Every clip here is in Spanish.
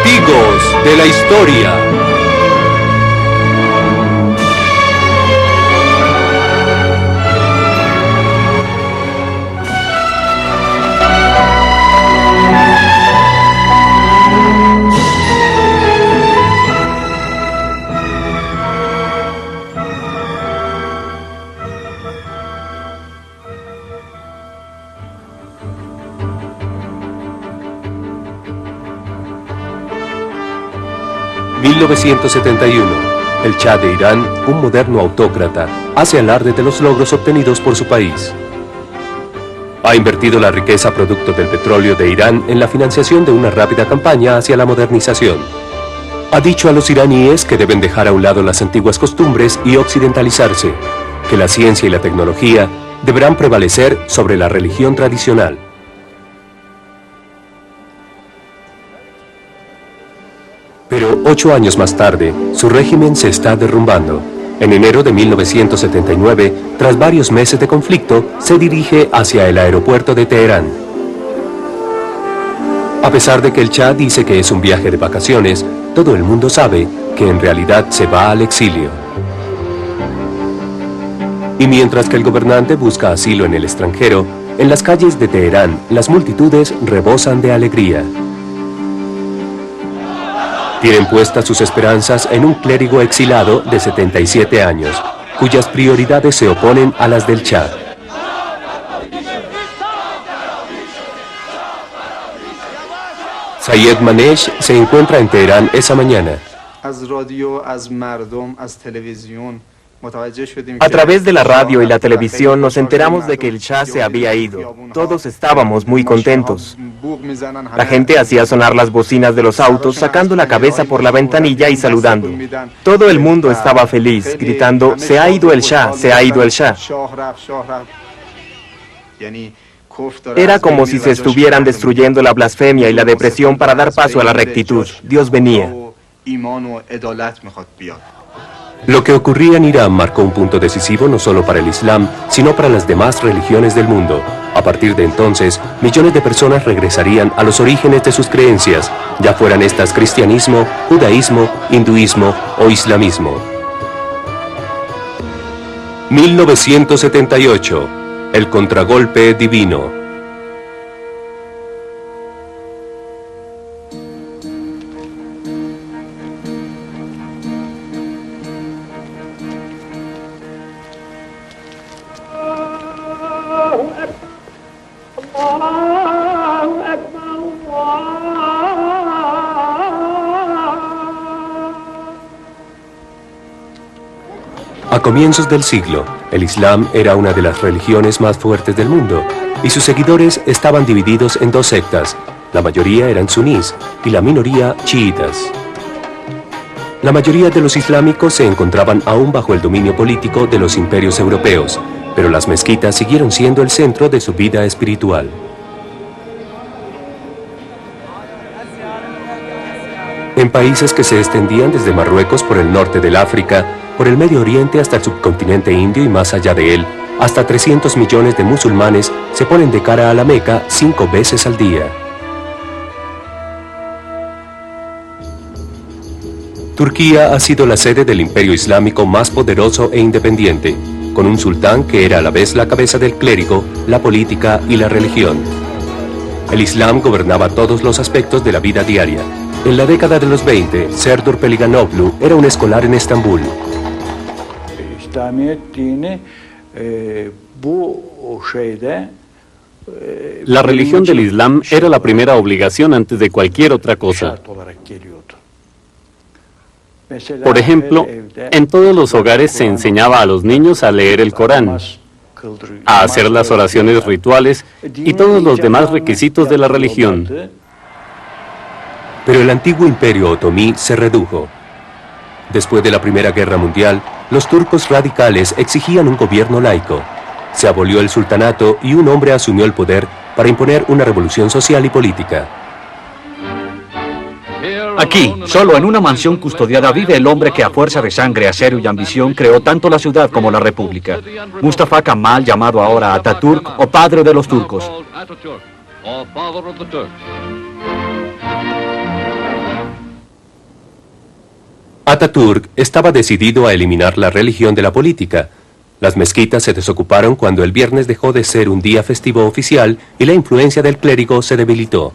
Testigos de la historia. ...1971... El Shah de Irán, un moderno autócrata, hace alarde de los logros obtenidos por su país. Ha invertido la riqueza producto del petróleo de Irán en la financiación de una rápida campaña hacia la modernización. Ha dicho a los iraníes que deben dejar a un lado las antiguas costumbres y occidentalizarse, que la ciencia y la tecnología deberán prevalecer sobre la religión tradicional. Pero 8 años más tarde, su régimen se está derrumbando. En enero de 1979, tras varios meses de conflicto, se dirige hacia el aeropuerto de Teherán. A pesar de que el Shah dice que es un viaje de vacaciones, todo el mundo sabe que en realidad se va al exilio. Y mientras que el gobernante busca asilo en el extranjero, en las calles de Teherán, las multitudes rebosan de alegría. Tienen puestas sus esperanzas en un clérigo exilado de 77 años, cuyas prioridades se oponen a las del Shah. Sayed Manesh se encuentra en Teherán esa mañana. A través de la radio y la televisión nos enteramos de que el Shah se había ido. Todos estábamos muy contentos. La gente hacía sonar las bocinas de los autos, sacando la cabeza por la ventanilla y saludando. Todo el mundo estaba feliz, gritando, "Se ha ido el Shah, se ha ido el Shah". Era como si se estuvieran destruyendo la blasfemia y la depresión para dar paso a la rectitud. Dios venía. Lo que ocurría en Irán marcó un punto decisivo no solo para el Islam, sino para las demás religiones del mundo. A partir de entonces, millones de personas regresarían a los orígenes de sus creencias, ya fueran estas cristianismo, judaísmo, hinduismo o islamismo. 1978. El contragolpe divino. A comienzos del siglo, el Islam era una de las religiones más fuertes del mundo, y sus seguidores estaban divididos en dos sectas. La mayoría eran sunís y la minoría chiitas. La mayoría de los islámicos se encontraban aún bajo el dominio político de los imperios europeos, pero las mezquitas siguieron siendo el centro de su vida espiritual. En países que se extendían desde Marruecos por el norte del África, por el Medio Oriente hasta el subcontinente indio y más allá de él, hasta 300 millones de musulmanes se ponen de cara a la Meca 5 veces al día. Turquía ha sido la sede del imperio islámico más poderoso e independiente, con un sultán que era a la vez la cabeza del clérigo, la política y la religión. El Islam gobernaba todos los aspectos de la vida diaria. En la década de los 20, Serdar Peliganoglu era un escolar en Estambul. La religión del Islam era la primera obligación antes de cualquier otra cosa. Por ejemplo, en todos los hogares se enseñaba a los niños a leer el Corán, a hacer las oraciones rituales y todos los demás requisitos de la religión. Pero el antiguo imperio otomí se redujo. Después de la Primera Guerra Mundial, los turcos radicales exigían un gobierno laico. Se abolió el sultanato y un hombre asumió el poder para imponer una revolución social y política. Aquí, solo en una mansión custodiada, vive el hombre que a fuerza de sangre, acero y ambición creó tanto la ciudad como la república. Mustafa Kemal, llamado ahora Atatürk, o padre de los turcos. Atatürk estaba decidido a eliminar la religión de la política. Las mezquitas se desocuparon cuando el viernes dejó de ser un día festivo oficial y la influencia del clérigo se debilitó.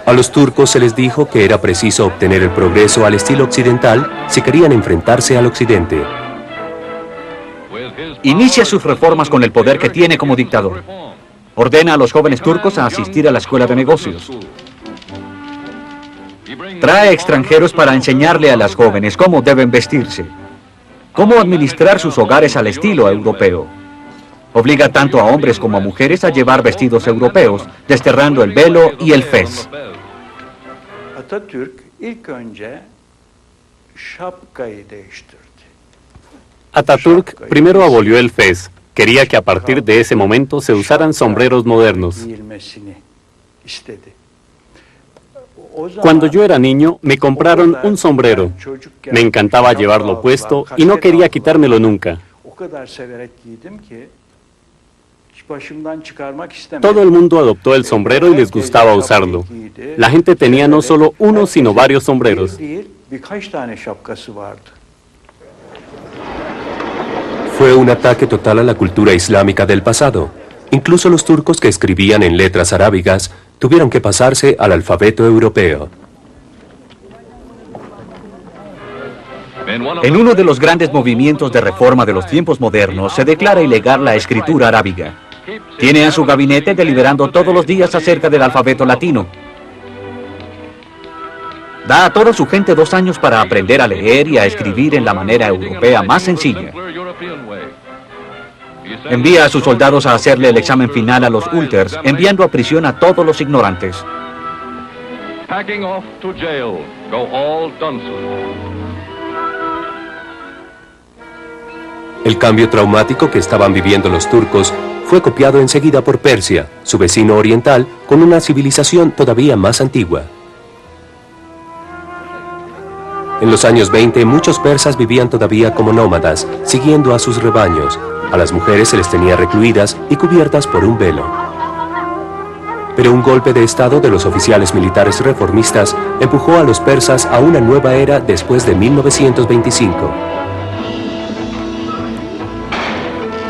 A los turcos se les dijo que era preciso obtener el progreso al estilo occidental si querían enfrentarse al occidente. Inicia sus reformas con el poder que tiene como dictador. Ordena a los jóvenes turcos a asistir a la escuela de negocios. Trae extranjeros para enseñarle a las jóvenes cómo deben vestirse, cómo administrar sus hogares al estilo europeo. Obliga tanto a hombres como a mujeres a llevar vestidos europeos, desterrando el velo y el fez. Atatürk primero abolió el fez. Quería que a partir de ese momento se usaran sombreros modernos. Cuando yo era niño, me compraron un sombrero. Me encantaba llevarlo puesto y no quería quitármelo nunca. Todo el mundo adoptó el sombrero y les gustaba usarlo. La gente tenía no solo uno, sino varios sombreros. Fue un ataque total a la cultura islámica del pasado. Incluso los turcos que escribían en letras arábigas tuvieron que pasarse al alfabeto europeo. En uno de los grandes movimientos de reforma de los tiempos modernos, se declara ilegal la escritura arábiga. Tiene a su gabinete deliberando todos los días acerca del alfabeto latino. Da a toda su gente 2 años para aprender a leer y a escribir en la manera europea más sencilla. Envía a sus soldados a hacerle el examen final a los ulters, enviando a prisión a todos los ignorantes. El cambio traumático que estaban viviendo los turcos fue copiado enseguida por Persia, su vecino oriental, con una civilización todavía más antigua. En los años 20, muchos persas vivían todavía como nómadas, siguiendo a sus rebaños. A las mujeres se les tenía recluidas y cubiertas por un velo. Pero un golpe de estado de los oficiales militares reformistas empujó a los persas a una nueva era después de 1925.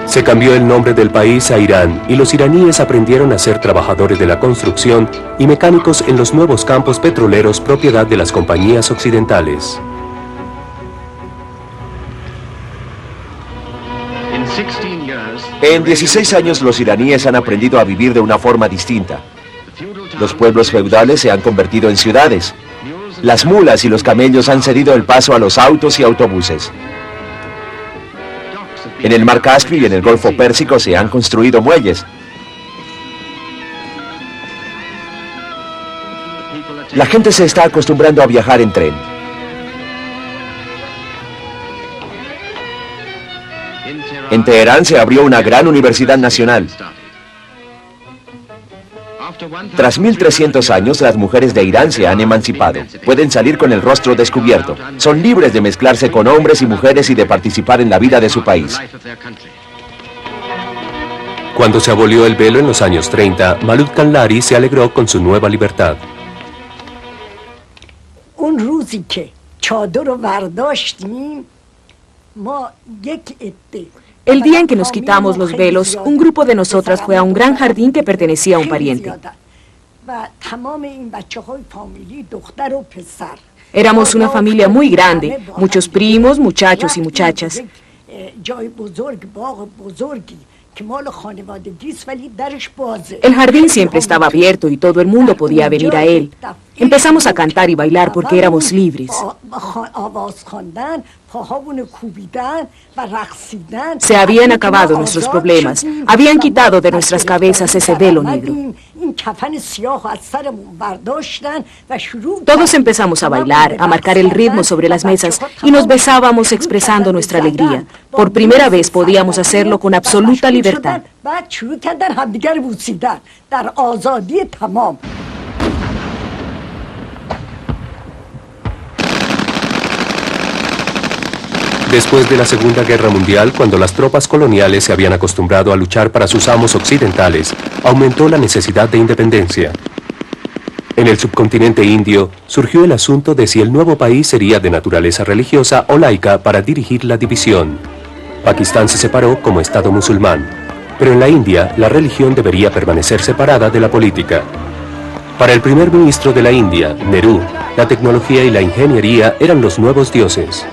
Se cambió el nombre del país a Irán y los iraníes aprendieron a ser trabajadores de la construcción y mecánicos en los nuevos campos petroleros propiedad de las compañías occidentales. En 16 años los iraníes han aprendido a vivir de una forma distinta. Los pueblos feudales se han convertido en ciudades. Las mulas y los camellos han cedido el paso a los autos y autobuses. En el Mar Caspio y en el Golfo Pérsico se han construido muelles. La gente se está acostumbrando a viajar en tren. En Teherán se abrió una gran universidad nacional. Tras 1300 años, las mujeres de Irán se han emancipado. Pueden salir con el rostro descubierto. Son libres de mezclarse con hombres y mujeres y de participar en la vida de su país. Cuando se abolió el velo en los años 30, Malut Kanlari se alegró con su nueva libertad. El día en que nos quitamos los velos, un grupo de nosotras fue a un gran jardín que pertenecía a un pariente. Éramos una familia muy grande, muchos primos, muchachos y muchachas. El jardín siempre estaba abierto y todo el mundo podía venir a él. Empezamos a cantar y bailar porque éramos libres. Se habían acabado nuestros problemas. Habían quitado de nuestras cabezas ese velo negro. Todos empezamos a bailar, a marcar el ritmo sobre las mesas y nos besábamos expresando nuestra alegría. Por primera vez podíamos hacerlo con absoluta libertad. Después de la Segunda Guerra Mundial, cuando las tropas coloniales se habían acostumbrado a luchar para sus amos occidentales, aumentó la necesidad de independencia. En el subcontinente indio surgió el asunto de si el nuevo país sería de naturaleza religiosa o laica para dirigir la división. Pakistán se separó como Estado musulmán, pero en la India la religión debería permanecer separada de la política. Para el primer ministro de la India, Nehru, la tecnología y la ingeniería eran los nuevos dioses.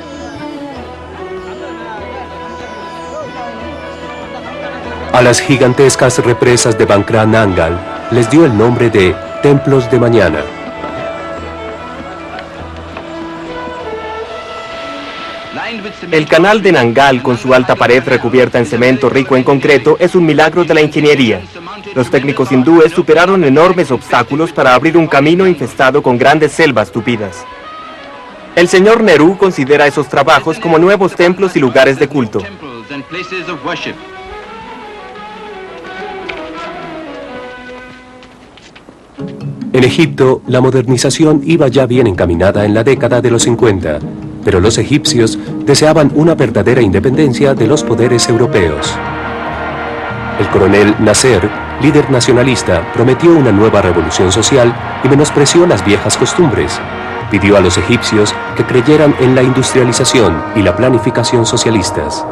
A las gigantescas represas de Bankra Nangal les dio el nombre de templos de mañana. El canal de Nangal, con su alta pared recubierta en cemento rico en concreto, es un milagro de la ingeniería. Los técnicos hindúes superaron enormes obstáculos para abrir un camino infestado con grandes selvas tupidas. El señor Nehru considera esos trabajos como nuevos templos y lugares de culto. En Egipto, la modernización iba ya bien encaminada en la década de los 50, pero los egipcios deseaban una verdadera independencia de los poderes europeos. El coronel Nasser, líder nacionalista, prometió una nueva revolución social y menospreció las viejas costumbres. Pidió a los egipcios que creyeran en la industrialización y la planificación socialistas.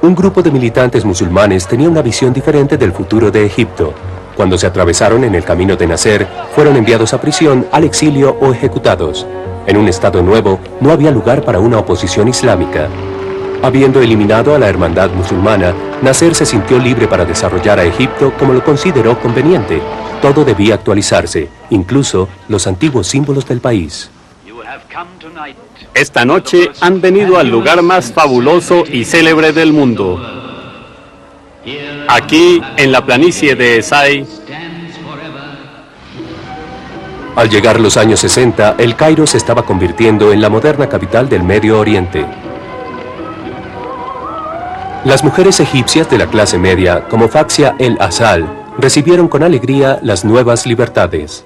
Un grupo de militantes musulmanes tenía una visión diferente del futuro de Egipto. Cuando se atravesaron en el camino de Nasser, fueron enviados a prisión, al exilio o ejecutados. En un Estado nuevo, no había lugar para una oposición islámica. Habiendo eliminado a la hermandad musulmana, Nasser se sintió libre para desarrollar a Egipto como lo consideró conveniente. Todo debía actualizarse, incluso los antiguos símbolos del país. Esta noche han venido al lugar más fabuloso y célebre del mundo. Aquí, en la planicie de Esai. Al llegar los años 60, el Cairo se estaba convirtiendo en la moderna capital del Medio Oriente. Las mujeres egipcias de la clase media, como Faxia el-Asal, recibieron con alegría las nuevas libertades.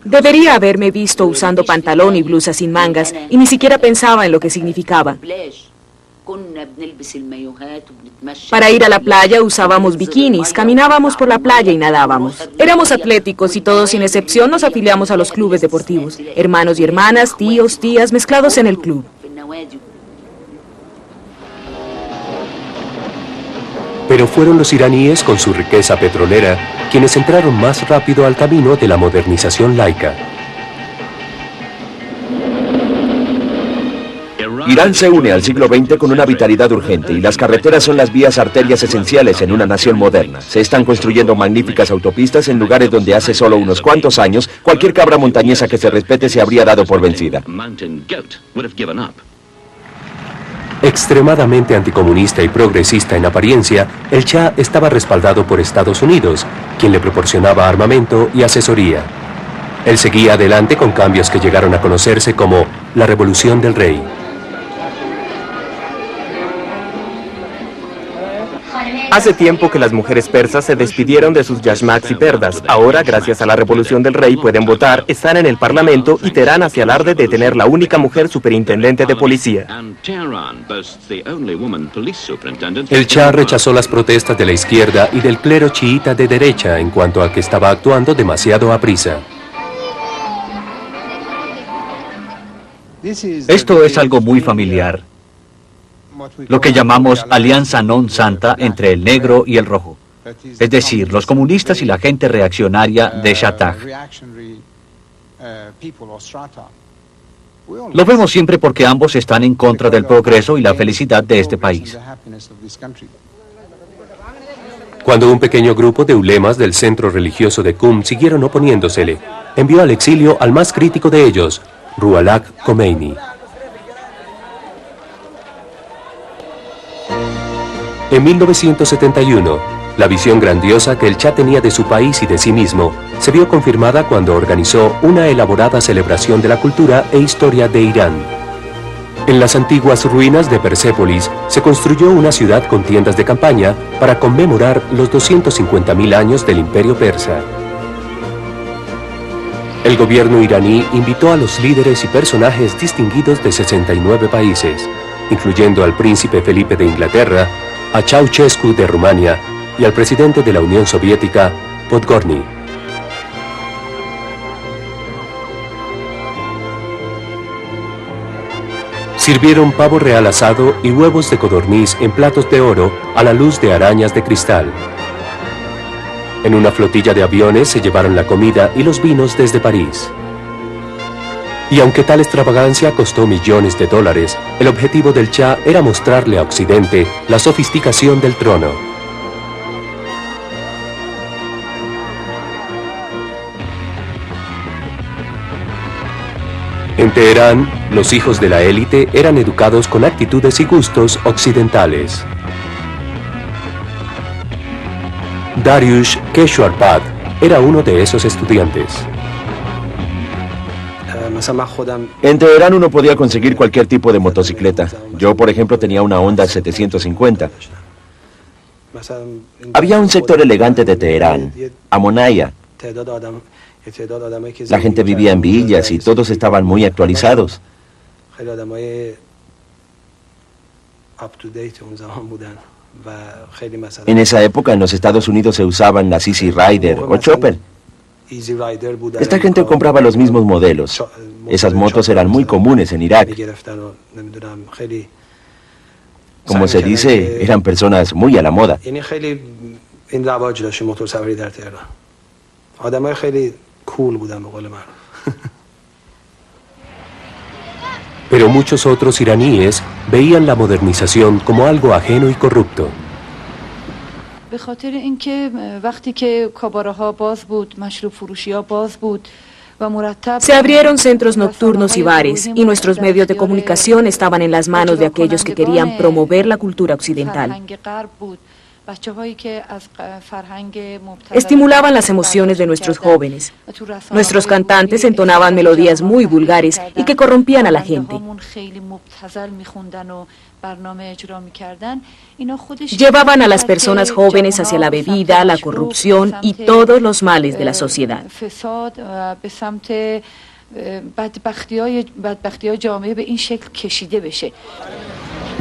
Debería haberme visto usando pantalón y blusa sin mangas y ni siquiera pensaba en lo que significaba. Para ir a la playa usábamos bikinis, caminábamos por la playa y nadábamos. Éramos atléticos y todos sin excepción nos afiliamos a los clubes deportivos. Hermanos y hermanas, tíos, tías, mezclados en el club. Pero fueron los iraníes, con su riqueza petrolera, quienes entraron más rápido al camino de la modernización laica. Irán se une al siglo XX con una vitalidad urgente y las carreteras son las vías arterias esenciales en una nación moderna. Se están construyendo magníficas autopistas en lugares donde hace solo unos cuantos años cualquier cabra montañesa que se respete se habría dado por vencida. Extremadamente anticomunista y progresista en apariencia, el Shah estaba respaldado por Estados Unidos, quien le proporcionaba armamento y asesoría. Él seguía adelante con cambios que llegaron a conocerse como la Revolución del Rey. Hace tiempo que las mujeres persas se despidieron de sus yashmaks y perdas. Ahora, gracias a la Revolución del Rey, pueden votar, están en el Parlamento y Teherán hace alarde de tener la única mujer superintendente de policía. El Shah rechazó las protestas de la izquierda y del clero chiita de derecha en cuanto a que estaba actuando demasiado aprisa. Esto es algo muy familiar, lo que llamamos alianza non santa entre el negro y el rojo, es decir, los comunistas y la gente reaccionaria de Shatag. Lo vemos siempre porque ambos están en contra del progreso y la felicidad de este país. Cuando un pequeño grupo de ulemas del centro religioso de Qum siguieron oponiéndosele, envió al exilio al más crítico de ellos, Ruhollah Khomeini. En 1971, la visión grandiosa que el Shah tenía de su país y de sí mismo se vio confirmada cuando organizó una elaborada celebración de la cultura e historia de Irán. En las antiguas ruinas de Persépolis se construyó una ciudad con tiendas de campaña para conmemorar los 250.000 años del Imperio Persa. El gobierno iraní invitó a los líderes y personajes distinguidos de 69 países, incluyendo al príncipe Felipe de Inglaterra, a Ceausescu de Rumania y al presidente de la Unión Soviética, Podgorny. Sirvieron pavo real asado y huevos de codorniz en platos de oro a la luz de arañas de cristal. En una flotilla de aviones se llevaron la comida y los vinos desde París. Y aunque tal extravagancia costó millones de dólares, el objetivo del Shah era mostrarle a Occidente la sofisticación del trono. En Teherán, los hijos de la élite eran educados con actitudes y gustos occidentales. Dariush Keshwarpad era uno de esos estudiantes. En Teherán uno podía conseguir cualquier tipo de motocicleta. Yo, por ejemplo, tenía una Honda 750. Había un sector elegante de Teherán, Amonaya. La gente vivía en villas y todos estaban muy actualizados. En esa época en los Estados Unidos se usaban las Easy Rider o Chopper. Esta gente compraba los mismos modelos. Esas motos eran muy comunes en Irak. Como se dice, eran personas muy a la moda. Pero muchos otros iraníes veían la modernización como algo ajeno y corrupto. Se abrieron centros nocturnos y bares, y nuestros medios de comunicación estaban en las manos de aquellos que querían promover la cultura occidental. Estimulaban las emociones de nuestros jóvenes. Nuestros cantantes entonaban melodías muy vulgares y que corrompían a la gente. Llevaban a las personas jóvenes hacia la bebida, la corrupción y todos los males de la sociedad.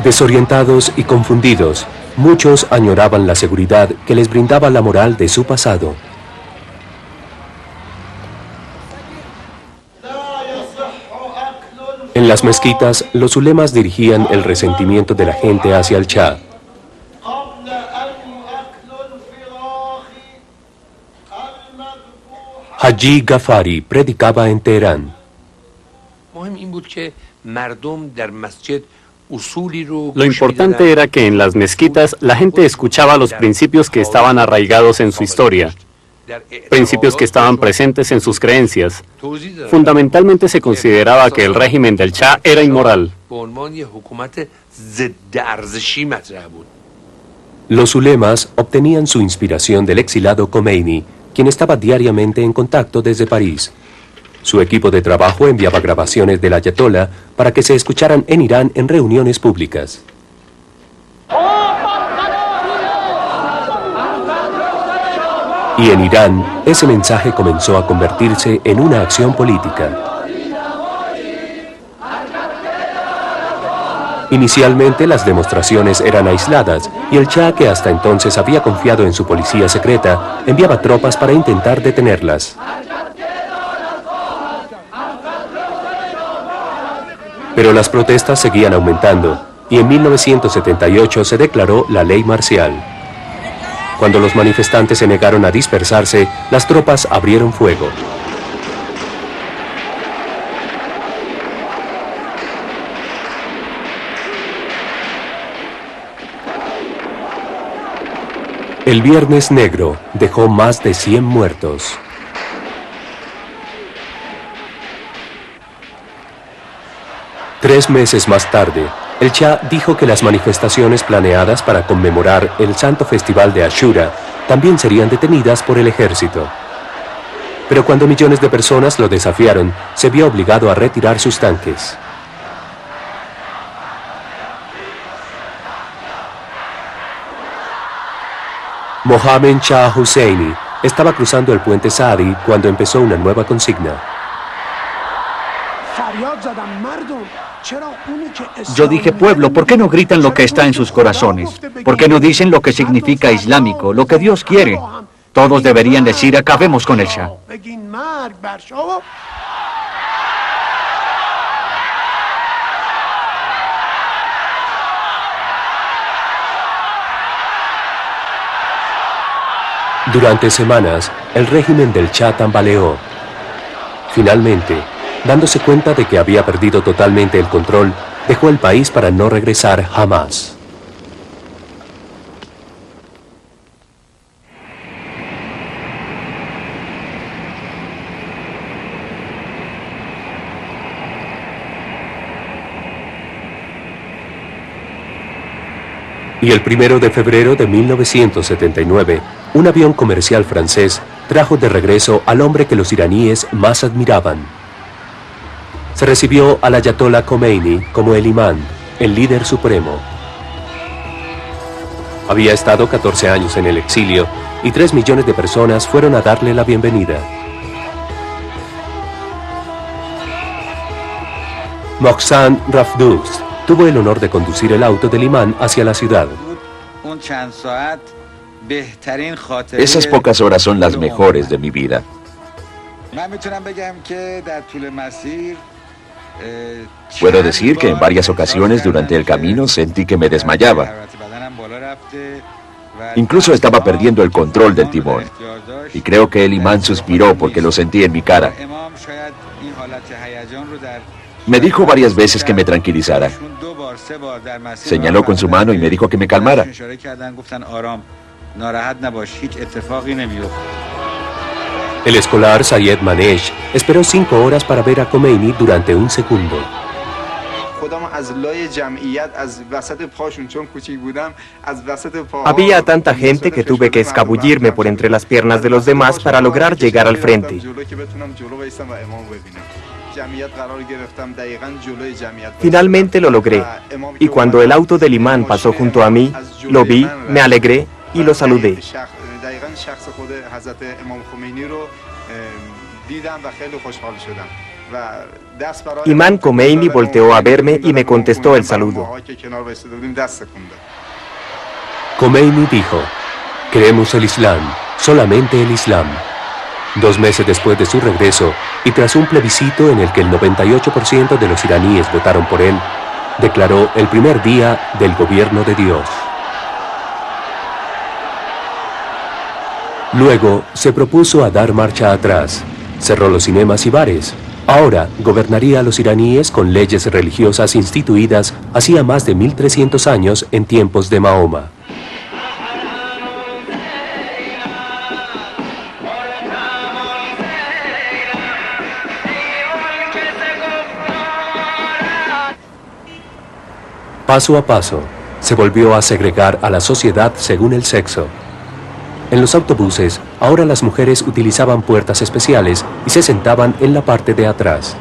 Desorientados y confundidos, muchos añoraban la seguridad que les brindaba la moral de su pasado. En las mezquitas, los ulemas dirigían el resentimiento de la gente hacia el Shah. Haji Ghaffari predicaba en Teherán. Lo importante era que en las mezquitas la gente escuchaba los principios que estaban arraigados en su historia, principios que estaban presentes en sus creencias. Fundamentalmente se consideraba que el régimen del Shah era inmoral. Los ulemas obtenían su inspiración del exilado Khomeini, quien estaba diariamente en contacto desde París. Su equipo de trabajo enviaba grabaciones del ayatolá para que se escucharan en Irán en reuniones públicas. Y en Irán, ese mensaje comenzó a convertirse en una acción política. Inicialmente las demostraciones eran aisladas y el Shah, que hasta entonces había confiado en su policía secreta, enviaba tropas para intentar detenerlas. Pero las protestas seguían aumentando y en 1978 se declaró la ley marcial. Cuando los manifestantes se negaron a dispersarse, las tropas abrieron fuego. El Viernes Negro dejó más de 100 muertos. Tres meses más tarde, el Shah dijo que las manifestaciones planeadas para conmemorar el santo festival de Ashura también serían detenidas por el ejército. Pero cuando millones de personas lo desafiaron, se vio obligado a retirar sus tanques. Mohammed Shah Husseini estaba cruzando el puente Saadi cuando empezó una nueva consigna. Yo dije, pueblo, ¿por qué no gritan lo que está en sus corazones? ¿Por qué no dicen lo que significa islámico, lo que Dios quiere? Todos deberían decir, acabemos con el Shah. Durante semanas, el régimen del Shah tambaleó. Finalmente, dándose cuenta de que había perdido totalmente el control, dejó el país para no regresar jamás. Y el 1 de febrero de 1979, un avión comercial francés trajo de regreso al hombre que los iraníes más admiraban. Se recibió al ayatollah Khomeini como el imán, el líder supremo. Había estado 14 años en el exilio y 3 millones de personas fueron a darle la bienvenida. Mohsen Rafdoust tuvo el honor de conducir el auto del imán hacia la ciudad. Esas pocas horas son las mejores de mi vida. Puedo decir que en varias ocasiones durante el camino sentí que me desmayaba. Incluso estaba perdiendo el control del timón. Y creo que el imán suspiró porque lo sentí en mi cara. Me dijo varias veces que me tranquilizara. Señaló con su mano y me dijo que me calmara. El escolar Sayed Manesh esperó 5 horas para ver a Khomeini durante un segundo. Había tanta gente que tuve que escabullirme por entre las piernas de los demás para lograr llegar al frente. Finalmente lo logré, y cuando el auto del imán pasó junto a mí, lo vi, me alegré y lo saludé. Imán Khomeini volteó a verme y me contestó el saludo. Khomeini dijo: "Queremos el Islam, solamente el Islam". 2 meses después de su regreso, y tras un plebiscito en el que el 98% de los iraníes votaron por él, declaró el primer día del gobierno de Dios. Luego se propuso a dar marcha atrás. Cerró los cinemas y bares. Ahora gobernaría a los iraníes con leyes religiosas instituidas hacía más de 1300 años en tiempos de Mahoma. Paso a paso, se volvió a segregar a la sociedad según el sexo. En los autobuses, ahora las mujeres utilizaban puertas especiales y se sentaban en la parte de atrás.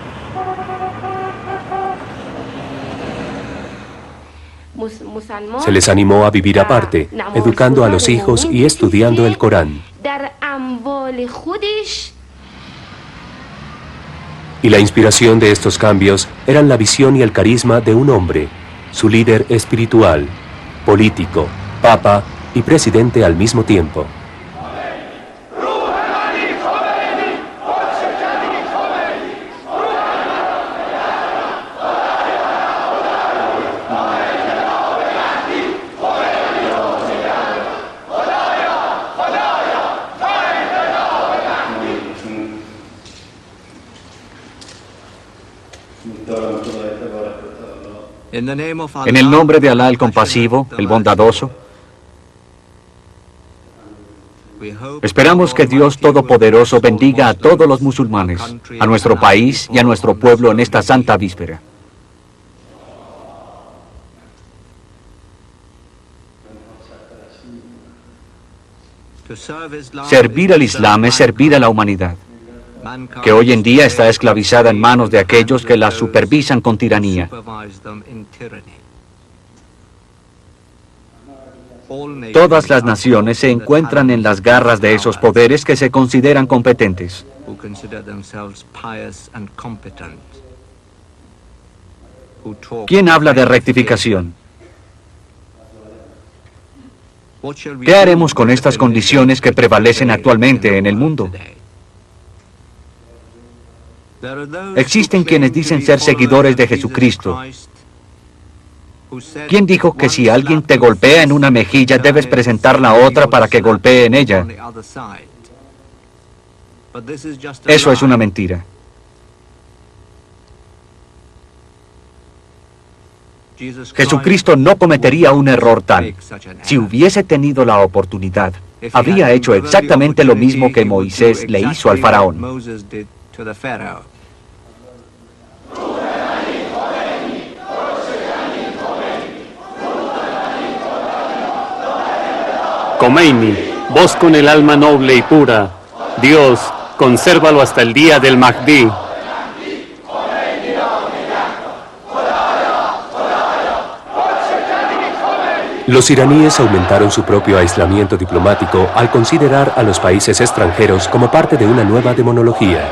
Se les animó a vivir aparte, educando a los hijos y estudiando el Corán. Y la inspiración de estos cambios eran la visión y el carisma de un hombre, su líder espiritual, político, papa y presidente al mismo tiempo. En el nombre de Alá el compasivo, el bondadoso, esperamos que Dios Todopoderoso bendiga a todos los musulmanes, a nuestro país y a nuestro pueblo en esta santa víspera. Servir al Islam es servir a la humanidad, que hoy en día está esclavizada en manos de aquellos que la supervisan con tiranía. Todas las naciones se encuentran en las garras de esos poderes que se consideran competentes. ¿Quién habla de rectificación? ¿Qué haremos con estas condiciones que prevalecen actualmente en el mundo? Existen quienes dicen ser seguidores de Jesucristo. ¿Quién dijo que si alguien te golpea en una mejilla debes presentar la otra para que golpee en ella? Eso es una mentira. Jesucristo no cometería un error tal. Si hubiese tenido la oportunidad, habría hecho exactamente lo mismo que Moisés le hizo al faraón. Khomeini, vos con el alma noble y pura, Dios, consérvalo hasta el día del Mahdi. Los iraníes aumentaron su propio aislamiento diplomático al considerar a los países extranjeros como parte de una nueva demonología.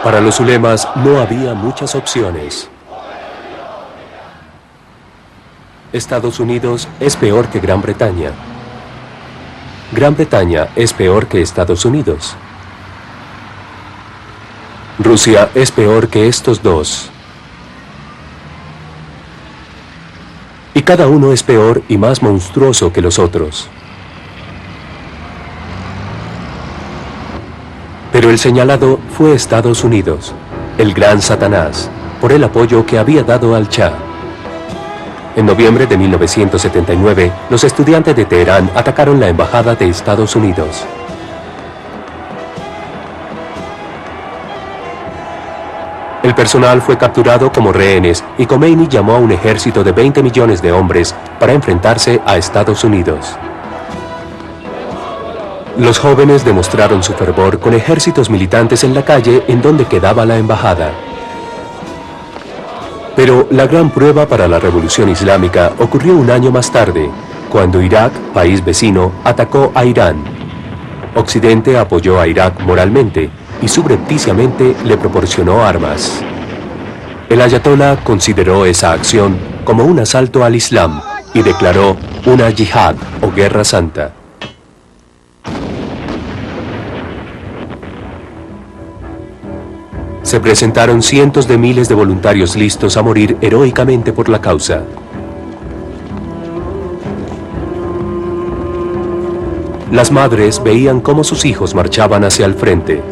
Para los ulemas no había muchas opciones. Estados Unidos es peor que Gran Bretaña. Gran Bretaña es peor que Estados Unidos. Rusia es peor que estos dos. Y cada uno es peor y más monstruoso que los otros. Pero el señalado fue Estados Unidos, el gran Satanás, por el apoyo que había dado al Shah. En noviembre de 1979, los estudiantes de Teherán atacaron la embajada de Estados Unidos. El personal fue capturado como rehenes y Khomeini llamó a un ejército de 20 millones de hombres para enfrentarse a Estados Unidos. Los jóvenes demostraron su fervor con ejércitos militantes en la calle en donde quedaba la embajada. Pero la gran prueba para la revolución islámica ocurrió un año más tarde, cuando Irak, país vecino, atacó a Irán. Occidente apoyó a Irak moralmente y subrepticiamente le proporcionó armas. El ayatolá consideró esa acción como un asalto al Islam y declaró una yihad o guerra santa. Se presentaron cientos de miles de voluntarios listos a morir heroicamente por la causa. Las madres veían cómo sus hijos marchaban hacia el frente.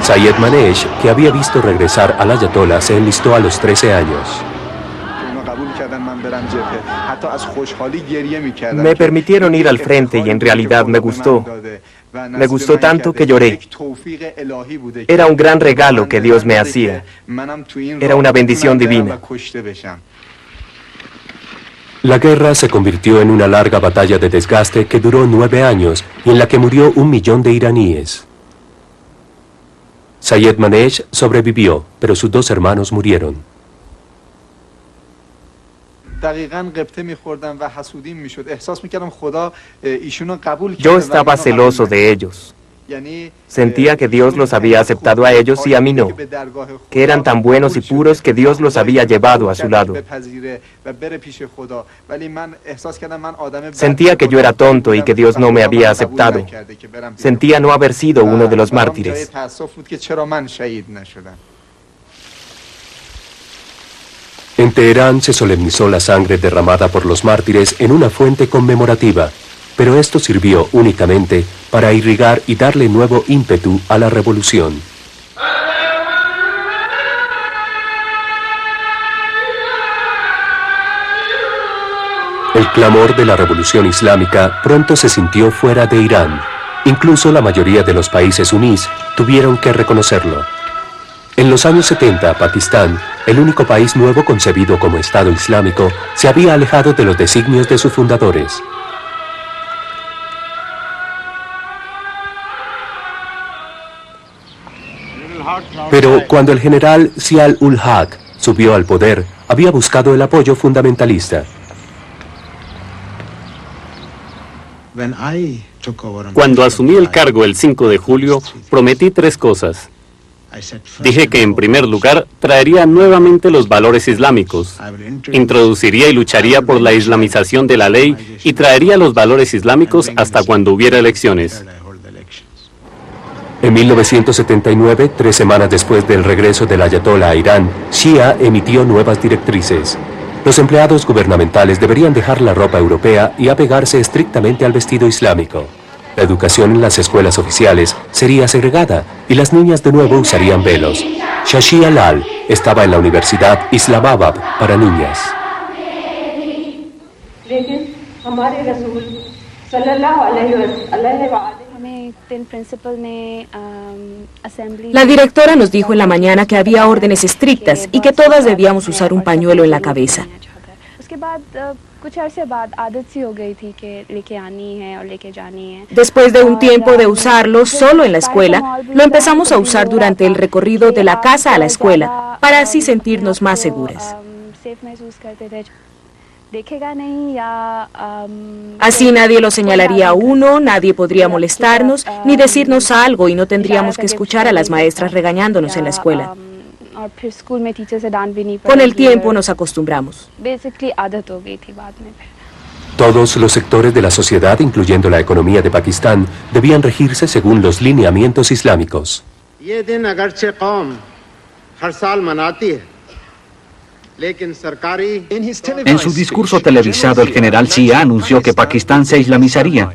Sayed Manesh, que había visto regresar al ayatolá, se enlistó a los 13 años. Me permitieron ir al frente y en realidad me gustó. Me gustó tanto que lloré. Era un gran regalo que Dios me hacía. Era una bendición divina. La guerra se convirtió en una larga batalla de desgaste que duró 9 años y en la que murió 1 millón de iraníes. Sayed Manesh sobrevivió, pero sus 2 hermanos murieron. Yo estaba celoso de ellos. Sentía que Dios los había aceptado a ellos y a mí no, que eran tan buenos y puros que Dios los había llevado a su lado. Sentía que yo era tonto y que Dios no me había aceptado. Sentía no haber sido uno de los mártires. En Teherán se solemnizó la sangre derramada por los mártires en una fuente conmemorativa, pero esto sirvió únicamente para irrigar y darle nuevo ímpetu a la revolución. El clamor de la revolución islámica pronto se sintió fuera de Irán. Incluso la mayoría de los países sunníes tuvieron que reconocerlo. En los años 70, Pakistán, el único país nuevo concebido como Estado Islámico, se había alejado de los designios de sus fundadores. Pero cuando el general Zia-ul-Haq subió al poder, había buscado el apoyo fundamentalista. Cuando asumí el cargo el 5 de julio, prometí 3 cosas. Dije que en primer lugar traería nuevamente los valores islámicos, introduciría y lucharía por la islamización de la ley y traería los valores islámicos hasta cuando hubiera elecciones. En 1979, 3 semanas después del regreso del ayatolá a Irán, Shia emitió nuevas directrices. Los empleados gubernamentales deberían dejar la ropa europea y apegarse estrictamente al vestido islámico. La educación en las escuelas oficiales sería segregada y las niñas de nuevo usarían velos. Shashia Lal estaba en la Universidad Islamabad para niñas. La directora nos dijo en la mañana que había órdenes estrictas y que todas debíamos usar un pañuelo en la cabeza. Después de un tiempo de usarlo solo en la escuela, lo empezamos a usar durante el recorrido de la casa a la escuela, para así sentirnos más seguras. Así nadie lo señalaría a uno, nadie podría molestarnos, ni decirnos algo y no tendríamos que escuchar a las maestras regañándonos en la escuela. Con el tiempo nos acostumbramos. Todos los sectores de la sociedad, incluyendo la economía de Pakistán, debían regirse según los lineamientos islámicos. En su discurso televisado, el general Zia anunció que Pakistán se islamizaría.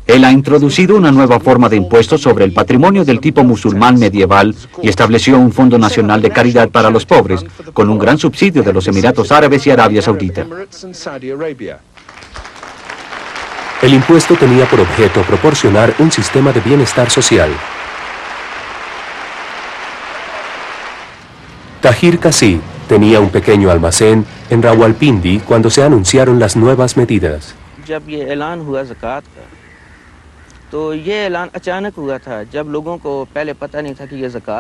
Él ha introducido una nueva forma de impuestos sobre el patrimonio del tipo musulmán medieval y estableció un Fondo Nacional de Caridad para los pobres, con un gran subsidio de los Emiratos Árabes y Arabia Saudita. El impuesto tenía por objeto proporcionar un sistema de bienestar social. Tahir Kasi tenía un pequeño almacén en Rawalpindi cuando se anunciaron las nuevas medidas.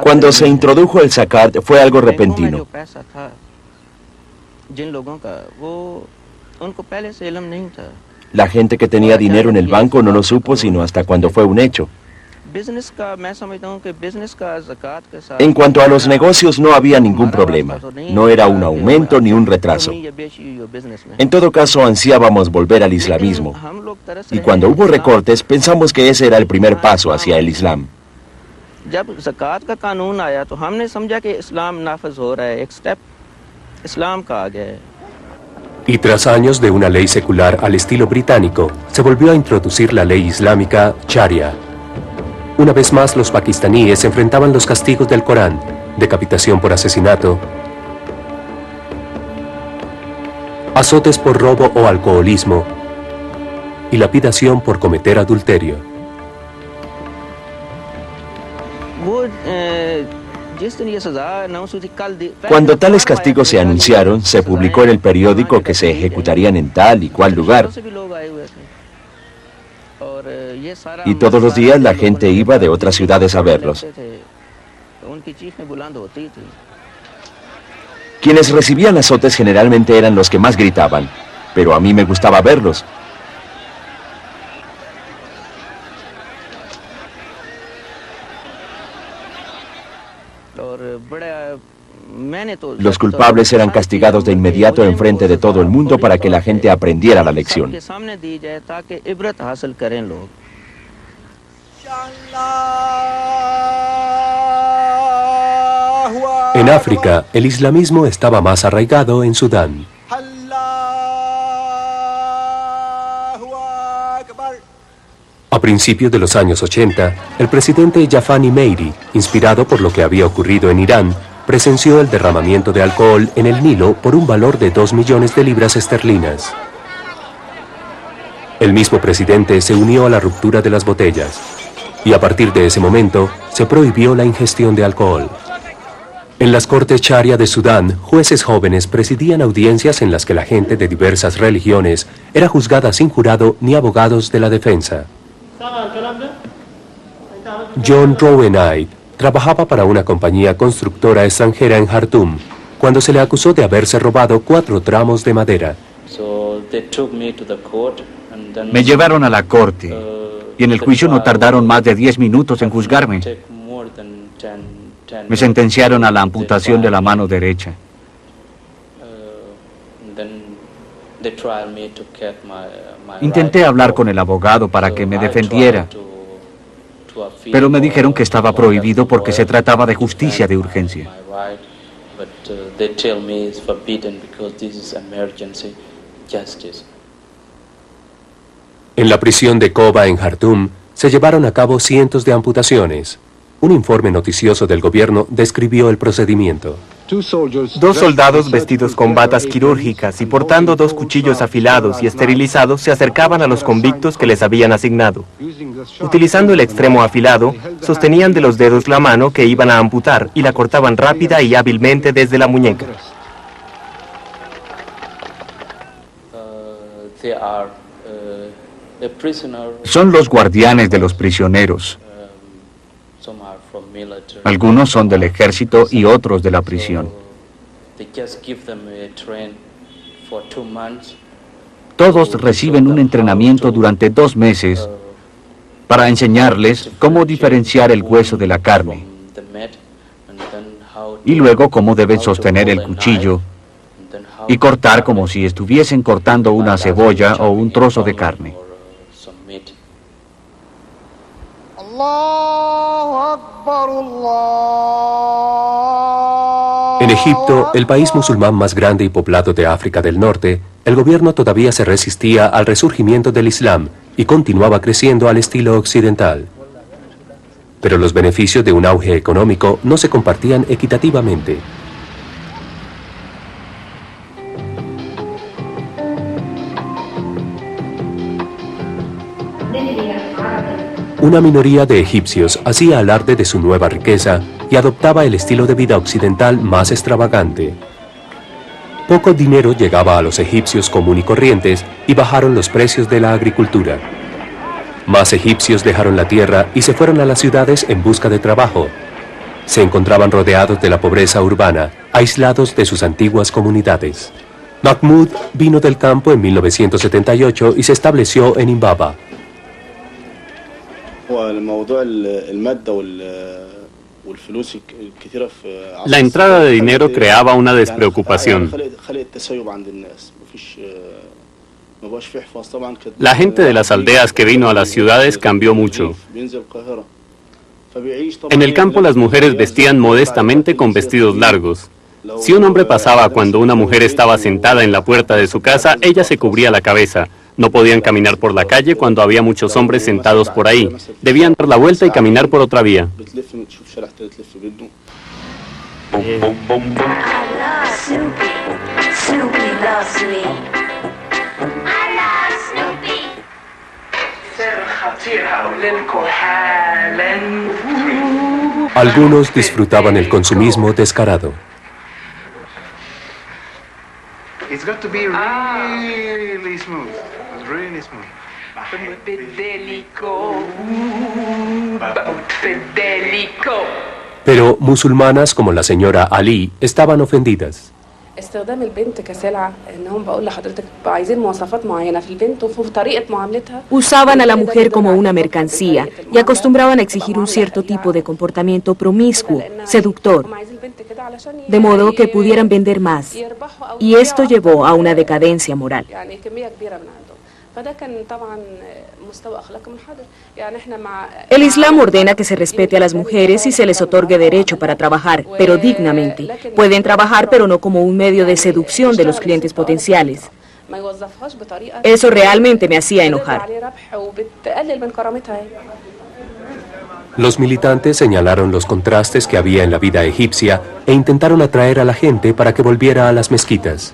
Cuando se introdujo el zakat fue algo repentino. La gente que tenía dinero en el banco no lo supo sino hasta cuando fue un hecho. En cuanto a los negocios no había ningún problema. No era un aumento ni un retraso. En todo caso ansiábamos volver al islamismo. Y cuando hubo recortes pensamos que ese era el primer paso hacia el Islam. Y tras años de una ley secular al estilo británico, se volvió a introducir la ley islámica Sharia. Una vez más los pakistaníes enfrentaban los castigos del Corán, decapitación por asesinato, azotes por robo o alcoholismo y lapidación por cometer adulterio. Cuando tales castigos se anunciaron, se publicó en el periódico que se ejecutarían en tal y cual lugar. Y todos los días la gente iba de otras ciudades a verlos. Quienes recibían azotes generalmente eran los que más gritaban, pero a mí me gustaba verlos. Los culpables eran castigados de inmediato en frente de todo el mundo para que la gente aprendiera la lección. En África, el islamismo estaba más arraigado en Sudán. A principios de los años 80, el presidente Jafani Meiri, inspirado por lo que había ocurrido en Irán, presenció el derramamiento de alcohol en el Nilo por un valor de 2 millones de libras esterlinas. El mismo presidente se unió a la ruptura de las botellas, y a partir de ese momento se prohibió la ingestión de alcohol. En las cortes Sharia de Sudán, jueces jóvenes presidían audiencias en las que la gente de diversas religiones era juzgada sin jurado ni abogados de la defensa. John Rowenite trabajaba para una compañía constructora extranjera en Jartum, cuando se le acusó de haberse robado 4 tramos de madera. Me llevaron a la corte Y en el juicio no tardaron más de 10 minutos en juzgarme. Me sentenciaron a la amputación de la mano derecha. Intenté hablar con el abogado para que me defendiera, pero me dijeron que estaba prohibido porque se trataba de justicia de urgencia. En la prisión de Koba en Jartum se llevaron a cabo cientos de amputaciones. Un informe noticioso del gobierno describió el procedimiento. 2 soldados vestidos con batas quirúrgicas y portando 2 cuchillos afilados y esterilizados se acercaban a los convictos que les habían asignado. Utilizando el extremo afilado, sostenían de los dedos la mano que iban a amputar y la cortaban rápida y hábilmente desde la muñeca. Son los guardianes de los prisioneros. Algunos son del ejército y otros de la prisión. Todos reciben un entrenamiento durante 2 meses para enseñarles cómo diferenciar el hueso de la carne y luego cómo deben sostener el cuchillo y cortar como si estuviesen cortando una cebolla o un trozo de carne. En Egipto, el país musulmán más grande y poblado de África del Norte, el gobierno todavía se resistía al resurgimiento del Islam y continuaba creciendo al estilo occidental. Pero los beneficios de un auge económico no se compartían equitativamente. Una minoría de egipcios hacía alarde de su nueva riqueza y adoptaba el estilo de vida occidental más extravagante. Poco dinero llegaba a los egipcios común y corrientes y bajaron los precios de la agricultura. Más egipcios dejaron la tierra y se fueron a las ciudades en busca de trabajo. Se encontraban rodeados de la pobreza urbana, aislados de sus antiguas comunidades. Mahmoud vino del campo en 1978 y se estableció en Imbaba. La entrada de dinero creaba una despreocupación. La gente de las aldeas que vino a las ciudades cambió mucho. En el campo las mujeres vestían modestamente con vestidos largos. Si un hombre pasaba cuando una mujer estaba sentada en la puerta de su casa, ella se cubría la cabeza. No podían caminar por la calle cuando había muchos hombres sentados por ahí. Debían dar la vuelta y caminar por otra vía. Algunos disfrutaban el consumismo descarado. It's got to be really smooth. Really smooth. Pero musulmanas como la señora Ali estaban ofendidas. Usaban a la mujer como una mercancía y acostumbraban a exigir un cierto tipo de comportamiento promiscuo, seductor, de modo que pudieran vender más. Y esto llevó a una decadencia moral. El Islam ordena que se respete a las mujeres y se les otorgue derecho para trabajar, pero dignamente. Pueden trabajar, pero no como un medio de seducción de los clientes potenciales. Eso realmente me hacía enojar. Los militantes señalaron los contrastes que había en la vida egipcia e intentaron atraer a la gente para que volviera a las mezquitas.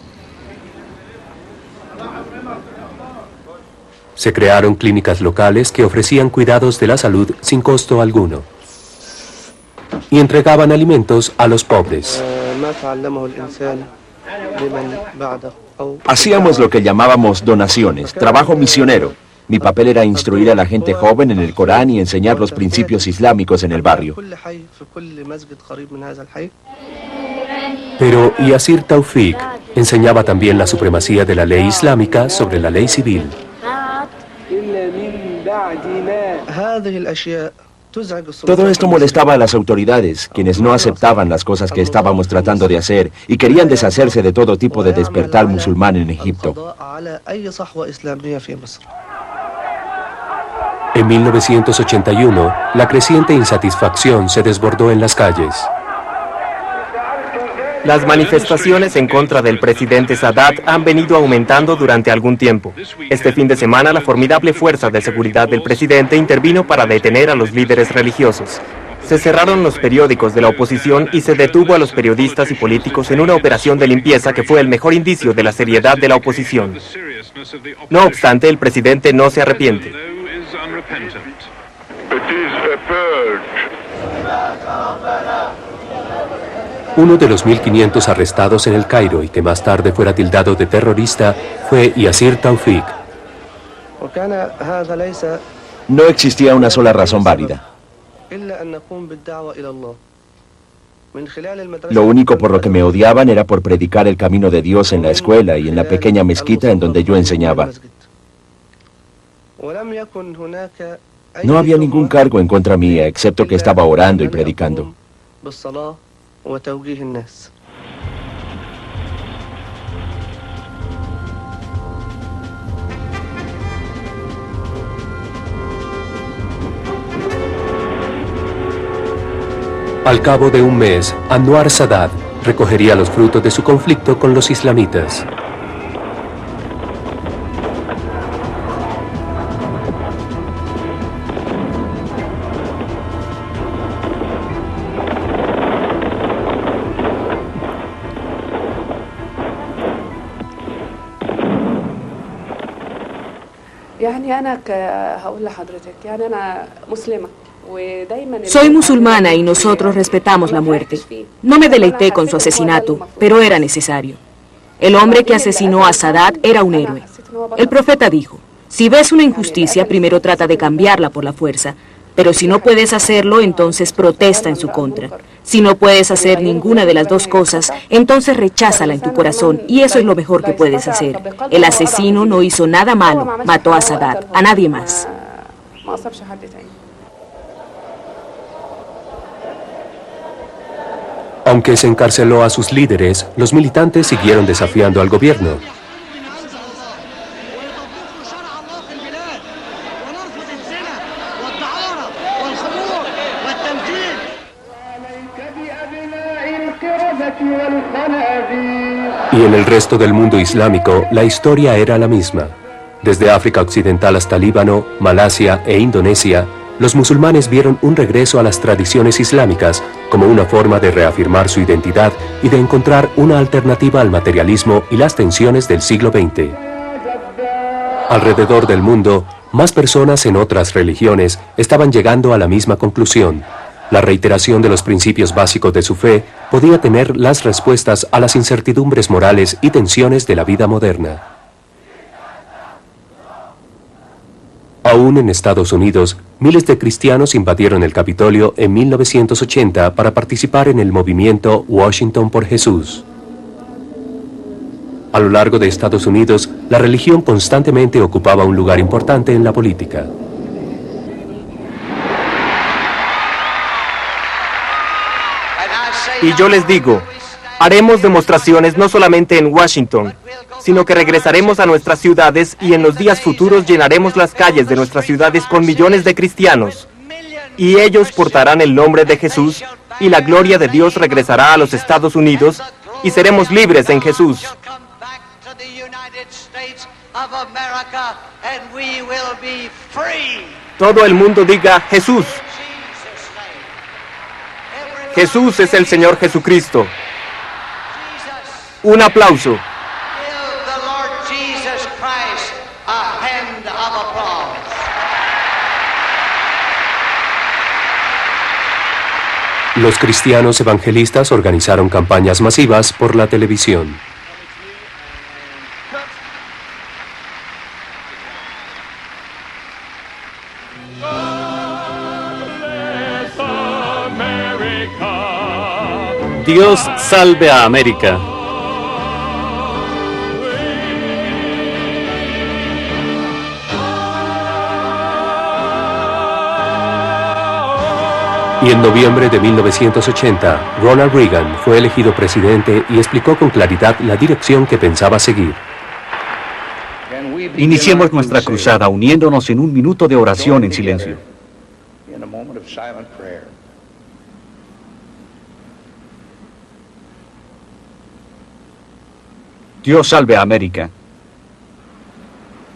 Se crearon clínicas locales que ofrecían cuidados de la salud sin costo alguno y entregaban alimentos a los pobres. Hacíamos lo que llamábamos donaciones, trabajo misionero. Mi papel era instruir a la gente joven en el Corán y enseñar los principios islámicos en el barrio. Pero Yasir Taufik enseñaba también la supremacía de la ley islámica sobre la ley civil. Todo esto molestaba a las autoridades, quienes no aceptaban las cosas que estábamos tratando de hacer y querían deshacerse de todo tipo de despertar musulmán en Egipto. En 1981, la creciente insatisfacción se desbordó en las calles. Las manifestaciones en contra del presidente Sadat han venido aumentando durante algún tiempo. Este fin de semana, la formidable fuerza de seguridad del presidente intervino para detener a los líderes religiosos. Se cerraron los periódicos de la oposición y se detuvo a los periodistas y políticos en una operación de limpieza que fue el mejor indicio de la seriedad de la oposición. No obstante, el presidente no se arrepiente. Uno de los 1.500 arrestados en el Cairo y que más tarde fuera tildado de terrorista fue Yasir Taufik. No existía una sola razón válida. Lo único por lo que me odiaban era por predicar el camino de Dios en la escuela y en la pequeña mezquita en donde yo enseñaba. No había ningún cargo en contra mía, excepto que estaba orando y predicando. Al cabo de un mes, Anwar Sadat recogería los frutos de su conflicto con los islamitas. Soy musulmana y nosotros respetamos la muerte. No me deleité con su asesinato, pero era necesario. El hombre que asesinó a Sadat era un héroe. El profeta dijo, si ves una injusticia, primero trata de cambiarla por la fuerza, pero si no puedes hacerlo, entonces protesta en su contra. Si no puedes hacer ninguna de las dos cosas, entonces recházala en tu corazón, y eso es lo mejor que puedes hacer. El asesino no hizo nada malo, mató a Sadat, a nadie más. Aunque se encarceló a sus líderes, los militantes siguieron desafiando al gobierno. Y en el resto del mundo islámico, la historia era la misma. Desde África Occidental hasta Líbano, Malasia e Indonesia, los musulmanes vieron un regreso a las tradiciones islámicas como una forma de reafirmar su identidad y de encontrar una alternativa al materialismo y las tensiones del siglo XX. Alrededor del mundo, más personas en otras religiones estaban llegando a la misma conclusión. La reiteración de los principios básicos de su fe podía tener las respuestas a las incertidumbres morales y tensiones de la vida moderna. Aún en Estados Unidos, miles de cristianos invadieron el Capitolio en 1980 para participar en el movimiento Washington por Jesús. A lo largo de Estados Unidos, la religión constantemente ocupaba un lugar importante en la política. Y yo les digo, haremos demostraciones no solamente en Washington, sino que regresaremos a nuestras ciudades y en los días futuros llenaremos las calles de nuestras ciudades con millones de cristianos. Y ellos portarán el nombre de Jesús y la gloria de Dios regresará a los Estados Unidos y seremos libres en Jesús. Todo el mundo diga Jesús. Jesús es el Señor Jesucristo. Un aplauso. Los cristianos evangelistas organizaron campañas masivas por la televisión. Dios salve a América. Y en noviembre de 1980, Ronald Reagan fue elegido presidente y explicó con claridad la dirección que pensaba seguir. Iniciemos nuestra cruzada uniéndonos en un minuto de oración en silencio. Dios salve a América.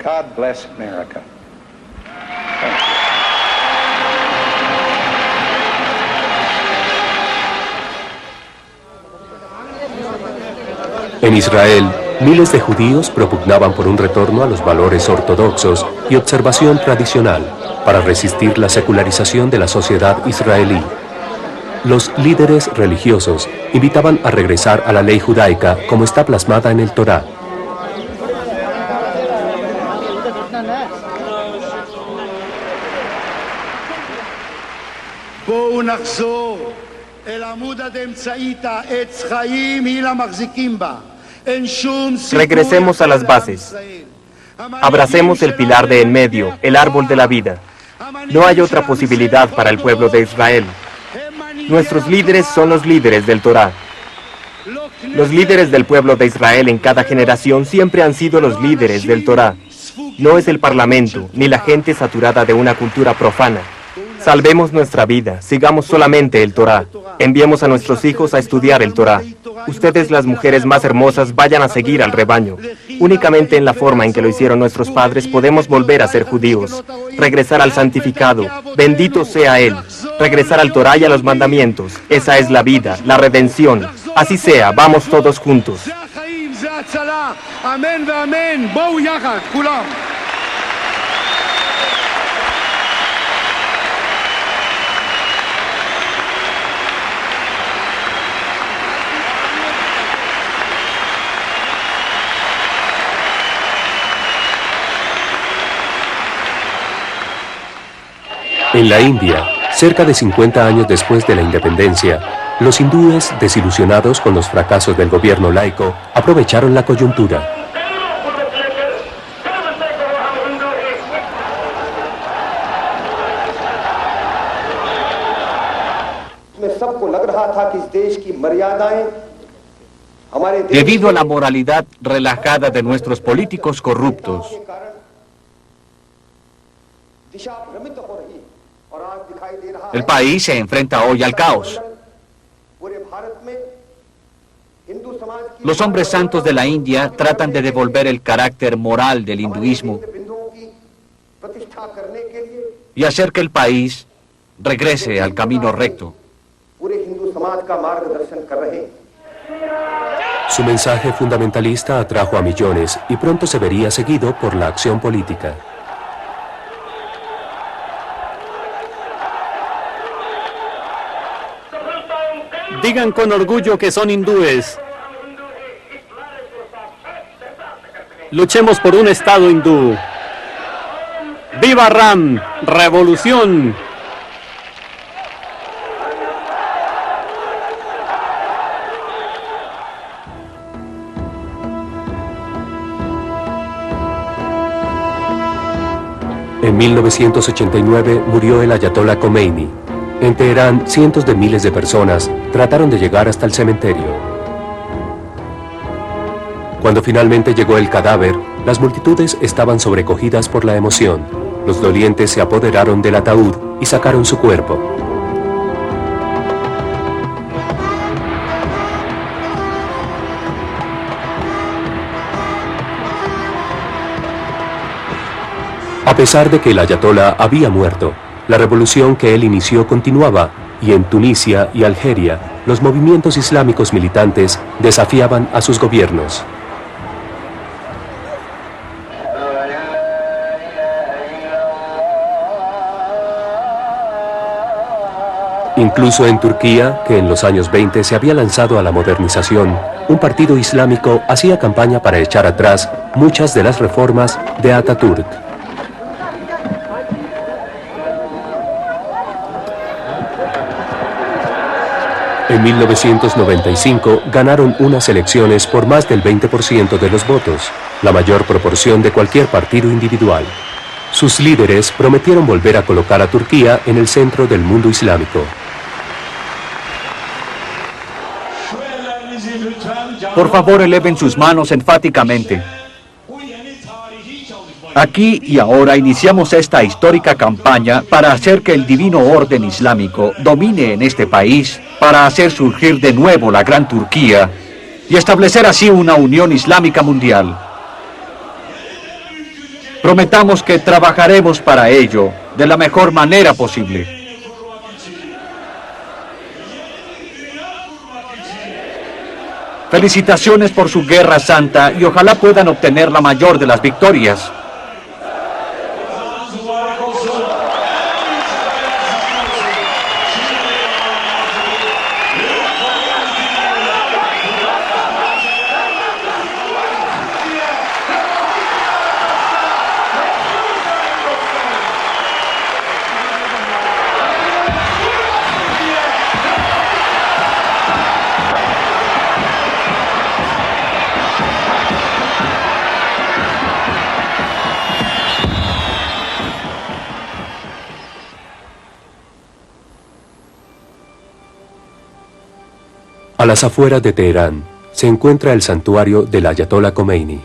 God bless America. En Israel, miles de judíos propugnaban por un retorno a los valores ortodoxos y observación tradicional para resistir la secularización de la sociedad israelí. Los líderes religiosos invitaban a regresar a la ley judaica como está plasmada en el Torá. Regresemos a las bases. Abracemos el pilar de en medio, el árbol de la vida. No hay otra posibilidad para el pueblo de Israel. Nuestros líderes son los líderes del Torá. Los líderes del pueblo de Israel en cada generación siempre han sido los líderes del Torá. No es el parlamento, ni la gente saturada de una cultura profana. Salvemos nuestra vida, sigamos solamente el Torá. Enviemos a nuestros hijos a estudiar el Torá. Ustedes, las mujeres más hermosas, vayan a seguir al rebaño. Únicamente en la forma en que lo hicieron nuestros padres podemos volver a ser judíos. Regresar al santificado, bendito sea Él. Regresar al Torá y a los mandamientos. Esa es la vida, la redención. Así sea, vamos todos juntos. Amén, amén. Bou yachad, kulam. En la India, cerca de 50 años después de la independencia, los hindúes, desilusionados con los fracasos del gobierno laico, aprovecharon la coyuntura. Debido a la moralidad relajada de nuestros políticos corruptos, el país se enfrenta hoy al caos. Los hombres santos de la India tratan de devolver el carácter moral del hinduismo y hacer que el país regrese al camino recto. Su mensaje fundamentalista atrajo a millones y pronto se vería seguido por la acción política. Digan con orgullo que son hindúes. Luchemos por un Estado hindú. ¡Viva Ram! ¡Revolución! En 1989 murió el ayatolá Khomeini. En Teherán, cientos de miles de personas trataron de llegar hasta el cementerio. Cuando finalmente llegó el cadáver, las multitudes estaban sobrecogidas por la emoción. Los dolientes se apoderaron del ataúd y sacaron su cuerpo. A pesar de que el ayatolá había muerto, la revolución que él inició continuaba, y en Tunisia y Algeria, los movimientos islámicos militantes desafiaban a sus gobiernos. Incluso en Turquía, que en los años 20 se había lanzado a la modernización, un partido islámico hacía campaña para echar atrás muchas de las reformas de Atatürk. En 1995 ganaron unas elecciones por más del 20% de los votos, la mayor proporción de cualquier partido individual. Sus líderes prometieron volver a colocar a Turquía en el centro del mundo islámico. Por favor, eleven sus manos enfáticamente. Aquí y ahora iniciamos esta histórica campaña para hacer que el divino orden islámico domine en este país, para hacer surgir de nuevo la Gran Turquía y establecer así una unión islámica mundial. Prometamos que trabajaremos para ello de la mejor manera posible. Felicitaciones por su guerra santa y ojalá puedan obtener la mayor de las victorias. A las afueras de Teherán se encuentra el santuario del Ayatollah Khomeini.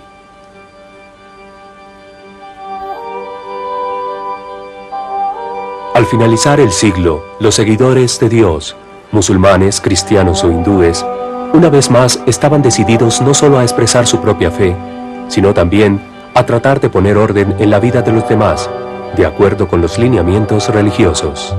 Al finalizar el siglo, los seguidores de Dios, musulmanes, cristianos o hindúes, una vez más estaban decididos no solo a expresar su propia fe, sino también a tratar de poner orden en la vida de los demás, de acuerdo con los lineamientos religiosos.